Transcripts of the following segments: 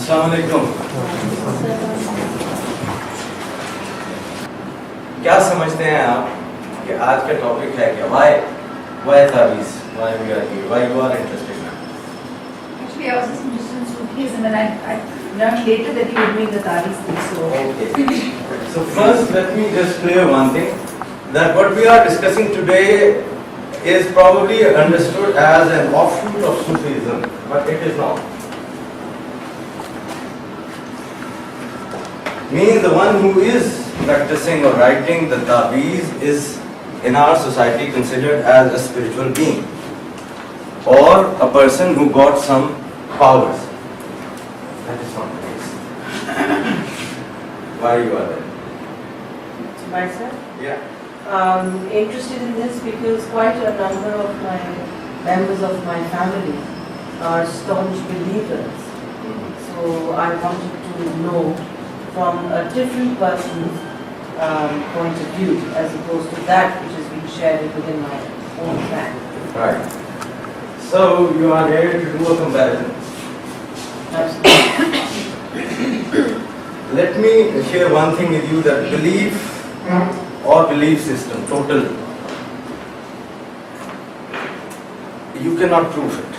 السلام علیکم. کیا سمجھتے ہیں آپ کہ آج کا ٹاپک ہے کہ why تعویذ, why we are here, why you are interested in it? Actually, I was just interested in Sufism, and I learned later that you were doing the Ta'weez thing. So Okay. So first, let me just clear one thing, that what we are discussing today is probably understood as an offshoot of Sufism, but it is not. Meaning the one who is practicing or writing the Ta'weez is in our society considered as a spiritual being or a person who got some powers. That is not the case. Why you are there? Myself? Yeah. Interested in this because quite a number of my members of my family are staunch believers. So I wanted to know from a different person's point of view as opposed to that which is being shared within my own clan. Right. So you are here to do a comparison. Absolutely. Let me share one thing with you, that belief or belief system, total, you cannot prove it.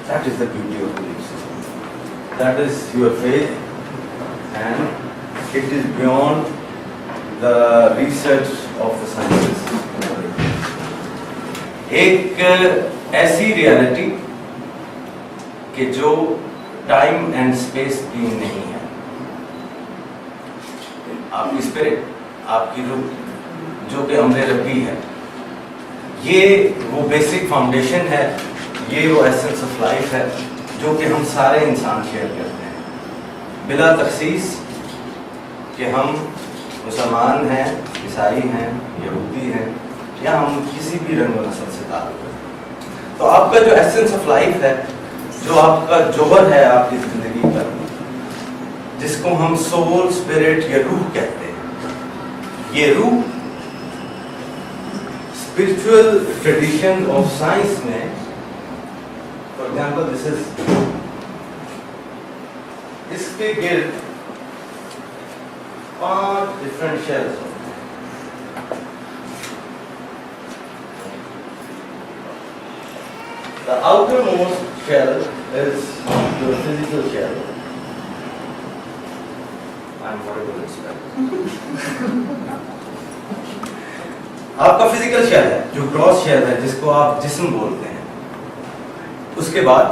That is the beauty of belief system. That is your faith, and it is beyond the research of the sciences. ایک ایسی reality کہ جو time and space بھی نہیں ہے. آپ کی spirit, آپ کی روح جو کہ امر ربی ہے, یہ وہ بیسک فاؤنڈیشن ہے, یہ وہ ایسنس آف لائف ہے جو کہ ہم سارے انسان شیئر کرتے ہیں بلا تخصیص کہ ہم مسلمان ہیں, عیسائی ہیں, یہودی ہیں, یا ہم کسی بھی رنگ و نسل سے تعلق ہیں. تو آپ کا جو ایسنس آف لائف ہے, جو آپ کا جوہر ہے آپ کی زندگی کا, جس کو ہم سول, اسپرٹ یا روح کہتے ہیں, یہ روح اسپرچل ٹریڈیشن آف سائنس میں, فار ایگزامپل دس از, اس کے گرد 5 ڈفرنٹ شیلز ہوتے ہیں. The outermost shell is your physical shell. I'm horrible at spelling. آپ کا فزیکل شیل ہے جو گراس شیل ہے, جس کو آپ جسم بولتے ہیں. اس کے بعد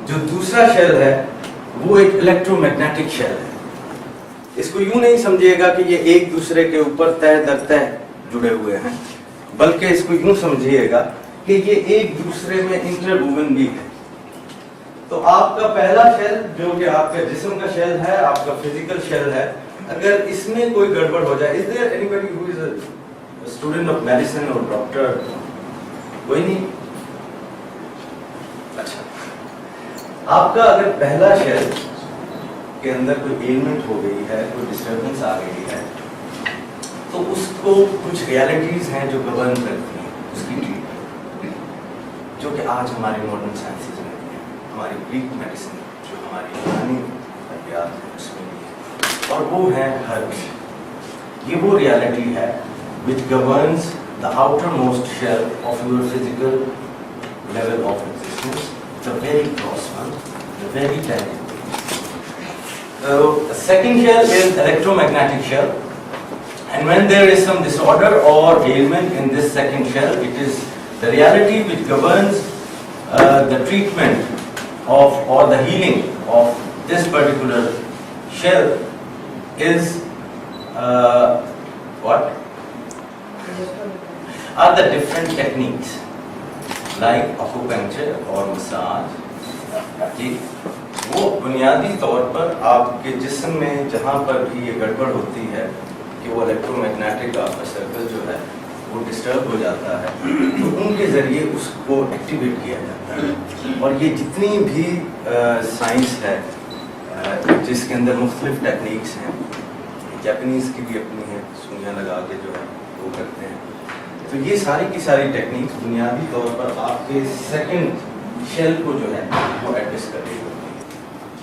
جو دوسرا شیل ہے وہ ایک الیکٹرو میگنیٹک شیل ہے. اس کو یوں نہیں سمجھیے گا کہ یہ ایک دوسرے کے اوپر تہ در تہ جڑے ہوئے ہیں, بلکہ اس کو یوں سمجھیے گا کہ یہ ایک دوسرے میں انٹر ووون بھی ہے. تو آپ کا پہلا شیل جو کہ آپ کے جسم کا شیل ہے, آپ کا فزیکل شیل ہے, اگر اس میں کوئی گڑبڑ ہو جائے, is there anybody who is a student of medicine or doctor? کوئی نہیں. اچھا, آپ کا اگر پہلا شیل کے اندر کوئی ایلمنٹ ہو گئی ہے, کوئی ڈسٹربنس آ گئی ہے, تو اس کو کچھ ریالٹیز ہیں جو گورن کرتی ہیں اس کی ٹریٹمنٹ, جو کہ آج ہماری ماڈرن سائنسز میں بھی ہے, ہماری گریک میڈیسن جو ہماری یونانی ادبیات ہے اس میں بھی ہے, اور وہ ہے ہربس. یہ وہ ریالٹی ہے which governs the outermost shell of your physical level of existence, the very gross one, the very tangible. So the second shell is electromagnetic shell, and when there is some disorder or ailment in this second shell, it is the reality which governs the treatment of or the healing of this particular shell is what are the different techniques like acupuncture or massage. وہ بنیادی طور پر آپ کے جسم میں جہاں پر بھی یہ گڑبڑ ہوتی ہے کہ وہ الیکٹرو میگنیٹک آپ کا سرکل جو ہے وہ ڈسٹرب ہو جاتا ہے, تو ان کے ذریعے اس کو ایکٹیویٹ کیا جاتا ہے. اور یہ جتنی بھی سائنس ہے جس کے اندر مختلف ٹیکنیکس ہیں, جاپنیز کی بھی اپنی ہیں, سوئیاں لگا کے جو ہے وہ کرتے ہیں, تو یہ ساری کی ساری ٹیکنیکس بنیادی طور پر آپ کے سیکنڈ شیل کو جو ہے وہ ایڈجسٹ کر رہی ہوتی ہے.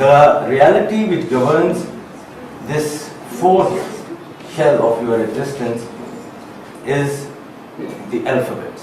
The reality which governs this fourth shell of your existence is the alphabets.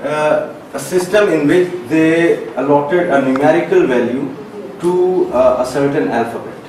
a system in which they allotted a numerical value to a certain alphabet.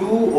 2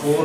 4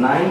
9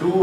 2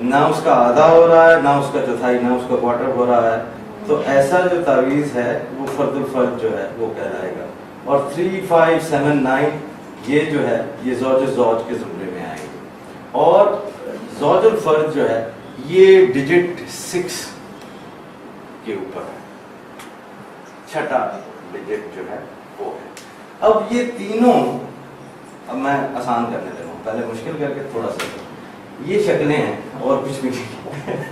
نہ اس کا آدھا ہو رہا ہے، نہ اس کا چوتھائی، نہ اس کا کوارٹر ہو رہا ہے، تو ایسا جو تعویذ ہے وہ فرد الفرد جو ہے وہ کہلائے گا. اور 3 5 7 9 یہ جو ہے یہ زوج زوج کے زمرے میں آئے گی. اور زوج الفرد جو ہے یہ ڈیجٹ 6 کے اوپر ہے، چھٹا ڈیجٹ جو ہے وہ ہے. اب یہ تینوں، اب میں آسان کرنے لگا ہوں، پہلے مشکل کر کے تھوڑا سا، یہ شکلیں ہیں اور کچھ بھی نہیں.